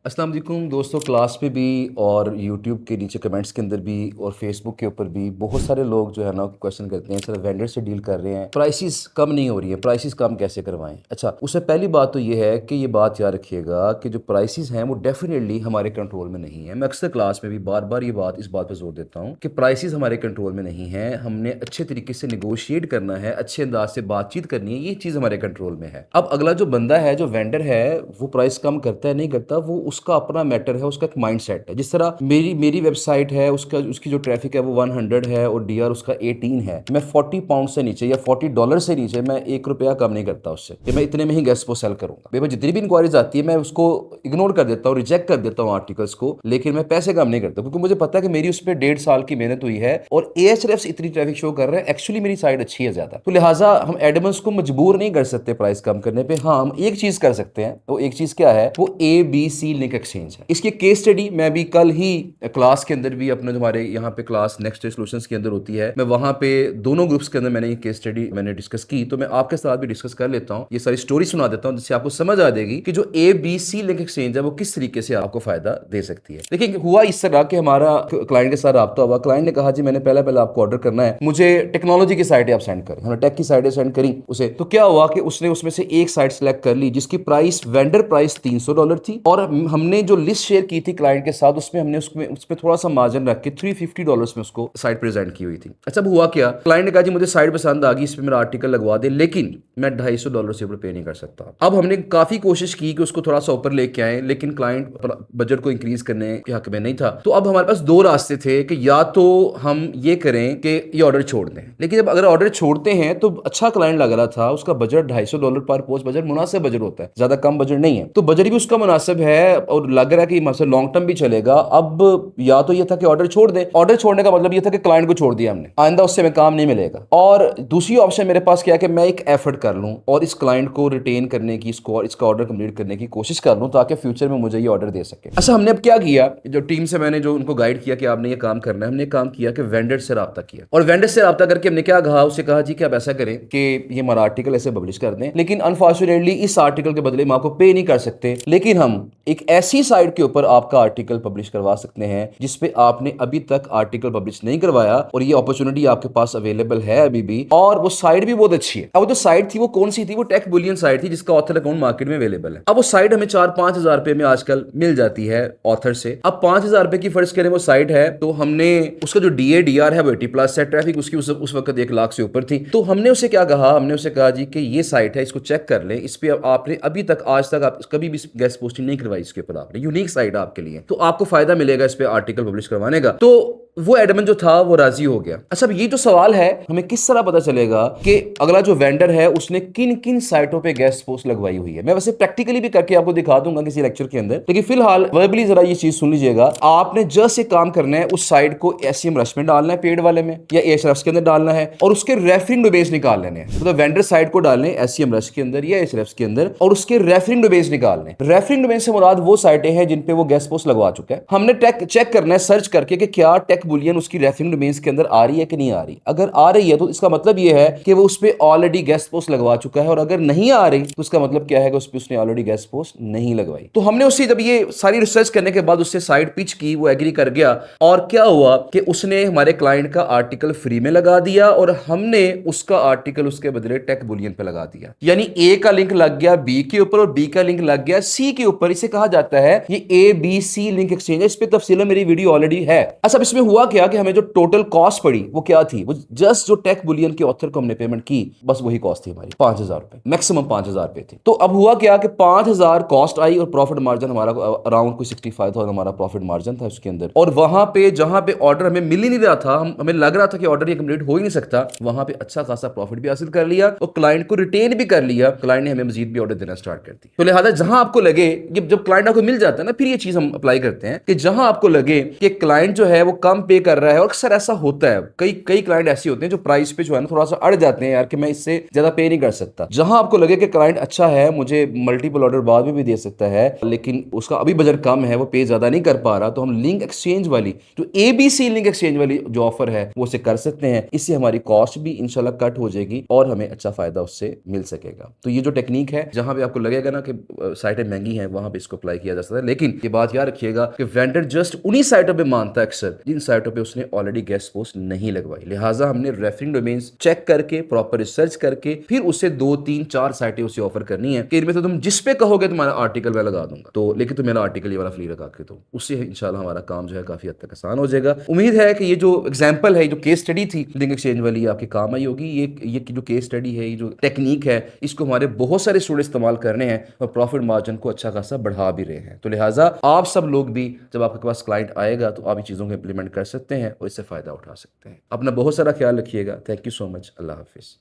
अस्सलाम वालेकुम दोस्तों। क्लास में भी और यूट्यूब के नीचे कमेंट्स के अंदर भी और फेसबुक के ऊपर भी बहुत सारे लोग जो है ना क्वेश्चन करते हैं, सर वेंडर से डील कर रहे हैं, प्राइसेस कम नहीं हो रही है, प्राइसेस कम कैसे करवाएं। अच्छा, उससे पहली बात तो ये है कि ये बात याद रखिएगा कि जो प्राइसेस हैं वो डेफिनेटली हमारे कंट्रोल में नहीं है। मैं अक्सर क्लास में भी बार बार इस बात पर जोर देता हूँ कि प्राइसेस हमारे कंट्रोल में नहीं है। हमने अच्छे तरीके से निगोशिएट करना है, अच्छे अंदाज से बातचीत करनी है, ये चीज़ हमारे कंट्रोल में है। अब अगला जो बंदा है, जो वेंडर है, वो प्राइस कम करता है नहीं करता, वो उसका अपना मैटर है, उसका एक माइंडसेट है। जिस तरह मेरी मेरी वेबसाइट है, उसका उसकी जो ट्रैफिक है वो 100 है और डीआर उसका 18 है। मैं 40 पाउंड से नीचे या $40 से नीचे मैं ₹1 कम नहीं करता उससे कि मैं इतने में ही गेस्ट को सेल करूंगा। बेबा जितनी भी इंक्वायरीज आती है मैं उसको इग्नोर कर देता हूँ, रिजेक्ट कर देता हूँ आर्टिकल्स को, लेकिन मैं पैसे कम नहीं करता क्योंकि मुझे पता है कि मेरी उस पर 1.5 साल की मेहनत हुई है और एएचआरएफ्स इतनी ट्रैफिक शो कर रहे हैं। एक्चुअली मेरी साइट अच्छी है ज्यादा, तो लिहाजा हम एडमंस को मजबूर नहीं कर सकते प्राइस कम करने पे। हाँ, हम एक चीज कर सकते हैं, वो एक चीज क्या है, वो ABC लिंक एक्सचेंज है। इसकी केस स्टडी मैं भी कल ही क्लास के अंदर भी अपने जो हमारे यहाँ पे क्लास नेक्स्ट डे सॉल्यूशंस के अंदर होती है, मैं वहां पे दोनों ग्रुप्स के अंदर मैंने ये केस स्टडी मैंने डिस्कस की, तो मैं आपके साथ भी डिस्कस कर लेता हूँ, ये सारी स्टोरी सुना देता हूँ जिससे आपको समझ आ जाएगी कि जो ABC लिंक एक्सचेंज है वो किस तरीके से आपको फायदा दे सकती है। देखिए, हुआ इस तरह कि हमारा क्लाइंट के साथ रब्ता हुआ। क्लाइंट ने कहा जी मैंने पहले आपको ऑर्डर करना है, मुझे टेक्नोलॉजी की साइटें आप सेंड करें। हमने टेक की साइटें सेंड करी उसे। तो क्या हुआ कि उसने उसमें से एक साइट सेलेक्ट कर ली जिसकी प्राइस वेंडर प्राइस $300 थी, और हमने जो लिस्ट शेयर की थी क्लाइंट के साथ उसमें हमने उसमें थोड़ा सा मार्जिन रख के $350 में उसको साइट प्रेजेंट की हुई थी। अच्छा, अब हुआ क्या, क्लाइंट ने कहा जी मुझे साइट पसंद आ गई, इस पे मेरा आर्टिकल लगवा दे, लेकिन मैं $250 से ऊपर पे नहीं कर सकता। अब हमने काफी कोशिश की कि उसको थोड़ा सा ऊपर लेके आए, लेकिन क्लाइंट बजट को इंक्रीज करने के हक में नहीं था। तो अब हमारे पास दो रास्ते थे कि या तो हम ये करें कि ये ऑर्डर छोड़ दें, लेकिन जब अगर ऑर्डर छोड़ते हैं तो अच्छा क्लाइंट लग रहा था, उसका बजट $250 पर पोस्ट बजट मुनासिब बजट होता है, ज्यादा कम बजट नहीं है, तो बजट भी उसका मुनासिब है और लग रहा है कि मतलब लॉन्ग टर्म भी चलेगा। अब या तो ये था कि ऑर्डर छोड़ दे, ऑर्डर छोड़ने का मतलब ये था कि क्लाइंट को छोड़ दिया हमने, आइंदा उससे में काम नहीं मिलेगा। और दूसरी ऑप्शन मेरे पास क्या है कि मैं एक एफर्ट कर लूं और इस क्लाइंट को रिटेन करने की, इसका ऑर्डर कंप्लीट करने की कोशिश कर लूं ताकि फ्यूचर में मुझे ये ऑर्डर दे सके। अच्छा, हमने अब क्या किया, जो टीम से मैंने जो उनको गाइड किया कि आपने ये काम करना है, हमने काम किया कि वेंडर से रब्ता किया, और वेंडर से रब्ता करके हमने क्या कहा, उसे कहा जी कि आप ऐसा करें कि ये हमारा आर्टिकल ऐसे पब्लिश कर दें, लेकिन अनफॉर्चुनेटली इस आर्टिकल के बदले में आपको पे नहीं कर सकते, लेकिन हम एक ऐसी साइट के ऊपर आपका आर्टिकल पब्लिश करवा सकते हैं जिसपे आपने अभी तक आर्टिकल पब्लिश नहीं करवाया, और ये अपॉर्चुनिटी आपके पास अवेलेबल है अभी भी, और वो साइट भी बहुत अच्छी है। अब जो साइट थी वो कौन सी थी, वो टेक बुलियन साइट थी जिसका ऑथर अकाउंट मार्केट में अवेलेबल है। अब वो साइट हमें 4-5 हजार रुपए में आजकल मिल जाती है ऑथर से। अब 5,000 रुपए की फर्ज करें वो साइट है, तो हमने उसका जो DAR है वो 80+ है, ट्रैफिक उसकी उस वक्त 1 लाख से ऊपर थी। तो हमने उसे क्या कहा, हमने उसे कहा जी कि ये साइट है, इसको चेक कर लें, इस पे आपने अभी तक आज तक आप कभी भी गेस्ट पोस्टिंग नहीं करवाई, इसके ऊपर आपने यूनिक साइट आपके लिए, तो आपको फायदा मिलेगा इस पे आर्टिकल पब्लिश करवाने का। तो वो एडमन जो था वो राजी हो गया। अच्छा, ये जो सवाल है, हमें किस तरह पता चलेगा कि अगला जो वेंडर है उसने किन किन साइटों पे गेस्ट पोस्ट लगवाई हुई है। मैं वैसे प्रैक्टिकली भी करके आपको दिखा दूंगा किसी लेक्चर के अंदर, लेकिन फिलहाल वर्बली जरा ये चीज सुन लीजिएगा। आपने जस्ट एक काम करना है, उस साइट को SEM रश में डालना है, पेड वाले में या Ahrefs के अंदर डालना है, और उसके रेफरिंग डेटाबेस निकाल लेने हैं। मतलब वेंडर साइट को डालने SEM रश के अंदर या Ahrefs के अंदर, और उसके रेफरिंग डेटाबेस निकालने। रेफरिंग डेटाबेस से मुराद वो साइटें हैं जिन पे वो गेस्ट पोस्ट लगवा चुका है। हमने चेक करना है सर्च करके कि क्या टेक बुलियन उसकी रेफरिंग डोमेन्स के अंदर आ रही है कि नहीं आ रही। अगर आ रही है तो इसका मतलब यह है कि वो उस पे ऑलरेडी गेस्ट पोस्ट लगवा चुका है, और अगर नहीं आ रही तो इसका मतलब क्या है कि उस पे उसने ऑलरेडी गेस्ट पोस्ट नहीं लगवाई। तो हमने उससे जब ये सारी रिसर्च करने के बाद उससे साइट पिच की, वो एग्री कर गया, और क्या हुआ कि उसने हमारे क्लाइंट का आर्टिकल फ्री में लगा दिया और हमने उसका आर्टिकल उसके बदले टेक बुलियन पे लगा दिया। यानी ए का लिंक लग गया बी के ऊपर और बी का लिंक लग गया सी के ऊपर। इसे कहा जाता है ये ABC लिंक एक्सचेंज है। इस पे तफसील मेरी वीडियो ऑलरेडी है। अच्छा, इसमें हुआ क्या कि हमें जो टोटल कॉस्ट पड़ी वो क्या थी, वो जस्ट जो टेक बुलियन के ऑथर को हमने पेमेंट की, बस वही कॉस्ट थी हमारी, 5,000 रुपए, मैक्सिमम 5,000 रुपए थी। तो अब हुआ क्या कि 5,000 कॉस्ट आई और प्रॉफिट मार्जिन हमारा अराउंड कोई 65,000 हमारा प्रॉफिट मार्जिन था उसके अंदर। और वहां पे जहां पे ऑर्डर हमें मिल ही नहीं रहा था, हमें लग रहा था कि ऑर्डर ये कंप्लीट हो ही नहीं सकता, वहां पे अच्छा खासा प्रॉफिट भी हासिल कर लिया और क्लाइंट को रिटेन भी कर लिया। क्लाइंट ने हमें मजीद भी ऑर्डर देना स्टार्ट कर दी। तो लिहाजा जहां आपको लगे, जब क्लाइंट आपको मिल जाता है ना, फिर ये चीज हम अप्लाई करते हैं कि जहां आपको लगे कि क्लाइंट जो है वो कम पे कर रहा है, और अक्सर ऐसा होता है, कई कई क्लाइंट ऐसे होते हैं जो प्राइस पे जो है ना थोड़ा सा अड़ जाते हैं यार कि मैं इससे ज्यादा पे नहीं कर सकता। जहां आपको लगे कि क्लाइंट अच्छा है, मुझे मल्टीपल ऑर्डर बाद में भी दे सकता है, लेकिन उसका अभी बजट कम है, वो पे ज्यादा नहीं कर पा रहा, तो हम लिंक एक्सचेंज वाली जो एबीसी लिंक एक्सचेंज वाली जो ऑफर है वो उसे कर सकते हैं। इससे हमारी कॉस्ट भी इंशाल्लाह कट हो जाएगी और हमें अच्छा फायदा उससे मिल सकेगा। तो ये जो टेक्निक है, जहां पे आपको लगेगा ना कि साइटें महंगी हैं, वहां पे इसको अप्लाई किया जा सकता है। लेकिन ये बात याद रखिएगा कि वेंडर जस्ट उन्हीं साइटों पे मानता है अक्सर जिन साइटों पे उसने ऑलरेडी गेस्ट पोस्ट नहीं लगवाई। लिहाजा हमने रेफरिंग डोमेन्स चेक करके, प्रॉपर रिसर्च करके, फिर उसे 2 3 4 साइटें उसे ऑफर करनी है कि इनमें से तुम जिस पे कहोगे तुम्हारा आर्टिकल मैं लगा दूंगा, तो लेकिन तुम मेरा आर्टिकल ये वाला फ्री लगा के दो। उससे इंशाल्लाह हमारा काम जो है काफी हद तक आसान हो जाएगा। उम्मीद है कि ये जो एग्जांपल है, जो केस स्टडी थी लिंक एक्सचेंज वाली, आपके काम आई होगी। ये जो केस स्टडी है, ये जो टेक्निक है, इसको हमारे बहुत सारे स्टूडेंट इस्तेमाल कर रहे हैं और प्रॉफिट मार्जिन को अच्छा खासा बढ़ा भी रहे हैं। तो लिहाजा आप सब लोग भी जब आपके पास क्लाइंट आएगा तो आप इन चीज़ों को इंप्लीमेंट कर सकते हैं और इससे फ़ायदा उठा सकते हैं। अपना बहुत सारा ख्याल रखिएगा। Thank you so much. Allah हाफिज़।